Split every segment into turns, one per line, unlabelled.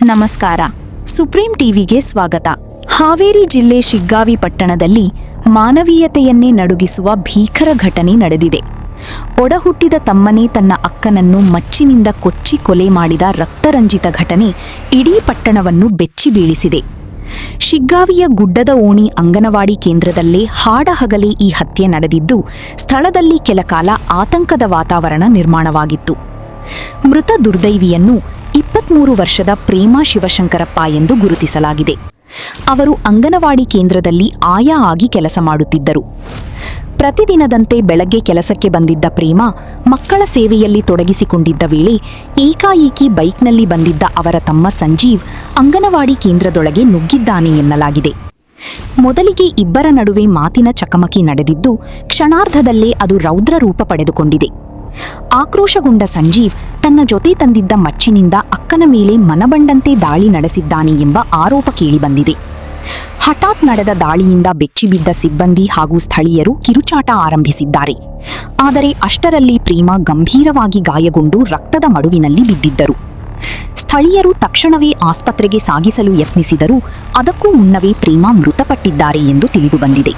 ನಮಸ್ಕಾರ. ಸುಪ್ರೀಂ ಟಿವಿಗೆ ಸ್ವಾಗತ. ಹಾವೇರಿ ಜಿಲ್ಲೆ ಶಿಗ್ಗಾವಿ ಪಟ್ಟಣದಲ್ಲಿ ಮಾನವೀಯತೆಯನ್ನೇ ನಡುಗಿಸುವ ಭೀಕರ ಘಟನೆ ನಡೆದಿದೆ. ಒಡಹುಟ್ಟಿದ ತಮ್ಮನೇ ತನ್ನ ಅಕ್ಕನನ್ನು ಮಚ್ಚಿನಿಂದ ಕೊಚ್ಚಿ ಕೊಲೆ ಮಾಡಿದ ರಕ್ತರಂಜಿತ ಘಟನೆ ಇಡೀ ಪಟ್ಟಣವನ್ನು ಬೆಚ್ಚಿ ಬೀಳಿಸಿದೆ. ಶಿಗ್ಗಾವಿಯ ಗುಡ್ಡದ ಓಣಿ ಅಂಗನವಾಡಿ ಕೇಂದ್ರದಲ್ಲೇ ಹಾಡಹಗಲೇ ಈ ಹತ್ಯೆ ನಡೆದಿದ್ದು, ಸ್ಥಳದಲ್ಲಿ ಕೆಲಕಾಲ ಆತಂಕದ ವಾತಾವರಣ ನಿರ್ಮಾಣವಾಗಿತ್ತು. ಮೃತ ದುರ್ದೈವಿಯನ್ನು 23 ವರ್ಷದ ಪ್ರೇಮಾ ಶಿವಶಂಕರಪ್ಪ ಎಂದು ಗುರುತಿಸಲಾಗಿದೆ. ಅವರು ಅಂಗನವಾಡಿ ಕೇಂದ್ರದಲ್ಲಿ ಆಯಾ ಆಗಿ ಕೆಲಸ ಮಾಡುತ್ತಿದ್ದರು. ಪ್ರತಿದಿನದಂತೆ ಬೆಳಗ್ಗೆ ಕೆಲಸಕ್ಕೆ ಬಂದಿದ್ದ ಪ್ರೇಮಾ ಮಕ್ಕಳ ಸೇವೆಯಲ್ಲಿ ತೊಡಗಿಸಿಕೊಂಡಿದ್ದ ವೇಳೆ ಏಕಾಏಕಿ ಬೈಕ್ನಲ್ಲಿ ಬಂದಿದ್ದ ಅವರ ತಮ್ಮ ಸಂಜೀವ್ ಅಂಗನವಾಡಿ ಕೇಂದ್ರದೊಳಗೆ ನುಗ್ಗಿದ್ದಾನೆ ಎನ್ನಲಾಗಿದೆ. ಮೊದಲಿಗೆ ಇಬ್ಬರ ನಡುವೆ ಮಾತಿನ ಚಕಮಕಿ ನಡೆದಿದ್ದು, ಕ್ಷಣಾರ್ಧದಲ್ಲೇ ಅದು ರೌದ್ರ ರೂಪ ಪಡೆದುಕೊಂಡಿದೆ. ಆಕ್ರೋಶಗೊಂಡ ಸಂಜೀವ್ ತನ್ನ ಜೊತೆ ತಂದಿದ್ದ ಮಚ್ಚಿನಿಂದ ಅಕ್ಕನ ಮೇಲೆ ಮನಬಂಡಂತೆ ದಾಳಿ ನಡೆಸಿದ್ದಾನೆ ಎಂಬ ಆರೋಪ ಕೇಳಿಬಂದಿದೆ. ಹಠಾತ್ ನಡೆದ ದಾಳಿಯಿಂದ ಬೆಚ್ಚಿಬಿದ್ದ ಸಿಬ್ಬಂದಿ ಹಾಗೂ ಸ್ಥಳೀಯರು ಕಿರುಚಾಟ ಆರಂಭಿಸಿದ್ದಾರೆ. ಆದರೆ ಅಷ್ಟರಲ್ಲಿ ಪ್ರೇಮಾ ಗಂಭೀರವಾಗಿ ಗಾಯಗೊಂಡು ರಕ್ತದ ಮಡುವಿನಲ್ಲಿ ಬಿದ್ದಿದ್ದರು. ಸ್ಥಳೀಯರು ತಕ್ಷಣವೇ ಆಸ್ಪತ್ರೆಗೆ ಸಾಗಿಸಲು ಯತ್ನಿಸಿದರೂ ಅದಕ್ಕೂ ಮುನ್ನವೇ ಪ್ರೇಮಾ ಮೃತಪಟ್ಟಿದ್ದಾರೆ ಎಂದು ತಿಳಿದುಬಂದಿದೆ.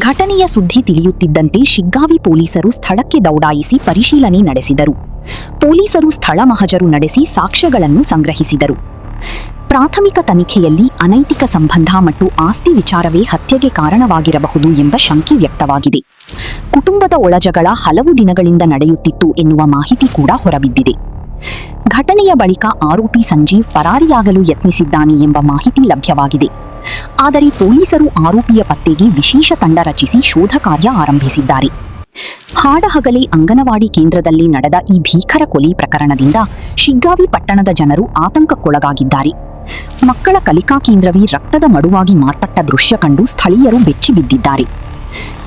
ಘಟನೆಯ ಸುದ್ದಿ ತಿಳಿಯುತ್ತಿದ್ದಂತೆ ಶಿಗ್ಗಾವಿ ಪೊಲೀಸರು ಸ್ಥಳಕ್ಕೆ ದೌಡಾಯಿಸಿ ಪರಿಶೀಲನೆ ನಡೆಸಿದರು. ಪೊಲೀಸರು ಸ್ಥಳ ಮಹಜರು ನಡೆಸಿ ಸಾಕ್ಷ್ಯಗಳನ್ನು ಸಂಗ್ರಹಿಸಿದರು. ಪ್ರಾಥಮಿಕ ತನಿಖೆಯಲ್ಲಿ ಅನೈತಿಕ ಸಂಬಂಧ ಮತ್ತು ಆಸ್ತಿ ವಿಚಾರವೇ ಹತ್ಯೆಗೆ ಕಾರಣವಾಗಿರಬಹುದು ಎಂಬ ಶಂಕೆ ವ್ಯಕ್ತವಾಗಿದೆ. ಕುಟುಂಬದ ಒಳಜಗಳ ಹಲವು ದಿನಗಳಿಂದ ನಡೆಯುತ್ತಿತ್ತು ಎನ್ನುವ ಮಾಹಿತಿ ಕೂಡ ಹೊರಬಿದ್ದಿದೆ. ಘಟನೆಯ ಬಳಿಕ ಆರೋಪಿ ಸಂಜೀವ್ ಪರಾರಿಯಾಗಲು ಯತ್ನಿಸಿದ್ದಾನೆ ಎಂಬ ಮಾಹಿತಿ ಲಭ್ಯವಾಗಿದೆ. ಆದರೆ ಪೊಲೀಸರು ಆರೋಪಿಯ ಪತ್ತೆಗೆ ವಿಶೇಷ ತಂಡ ರಚಿಸಿ ಶೋಧ ಕಾರ್ಯ ಆರಂಭಿಸಿದ್ದಾರೆ. ಹಾಡಹಗಲೇ ಅಂಗನವಾಡಿ ಕೇಂದ್ರದಲ್ಲಿ ನಡೆದ ಈ ಭೀಕರ ಕೊಲೆ ಪ್ರಕರಣದಿಂದ ಶಿಗ್ಗಾವಿ ಪಟ್ಟಣದ ಜನರು ಆತಂಕಕ್ಕೊಳಗಾಗಿದ್ದಾರೆ. ಮಕ್ಕಳ ಕಲಿಕಾ ಕೇಂದ್ರವೇ ರಕ್ತದ ಮಡುವಾಗಿ ಮಾರ್ಪಟ್ಟ ದೃಶ್ಯ ಕಂಡು ಸ್ಥಳೀಯರು ಬೆಚ್ಚಿಬಿದ್ದಿದ್ದಾರೆ.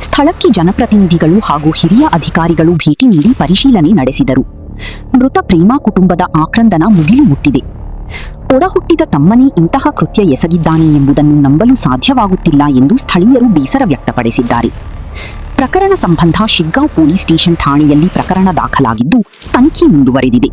ಸ್ಥಳಕ್ಕೆ ಜನಪ್ರತಿನಿಧಿಗಳು ಹಾಗೂ ಹಿರಿಯ ಅಧಿಕಾರಿಗಳು ಭೇಟಿ ನೀಡಿ ಪರಿಶೀಲನೆ ನಡೆಸಿದರು. ಮೃತ ಪ್ರೇಮಾ ಕುಟುಂಬದ ಆಕ್ರಂದನ ಮುಗಿಲು ಮುಟ್ಟಿದೆ. ಒಡಹುಟ್ಟಿದ ತಮ್ಮನೇ ಇಂತಹ ಕೃತ್ಯ ಎಸಗಿದ್ದಾನೆ ಎಂಬುದನ್ನು ನಂಬಲು ಸಾಧ್ಯವಾಗುತ್ತಿಲ್ಲ ಎಂದು ಸ್ಥಳೀಯರು ಬೇಸರ ವ್ಯಕ್ತಪಡಿಸಿದ್ದಾರೆ. ಪ್ರಕರಣ ಸಂಬಂಧ ಶಿಗ್ಗಾಂವ್ ಪೊಲೀಸ್ ಸ್ಟೇಷನ್ ಠಾಣೆಯಲ್ಲಿ ಪ್ರಕರಣ ದಾಖಲಾಗಿದ್ದು, ತನಿಖೆ ಮುಂದುವರೆದಿದೆ.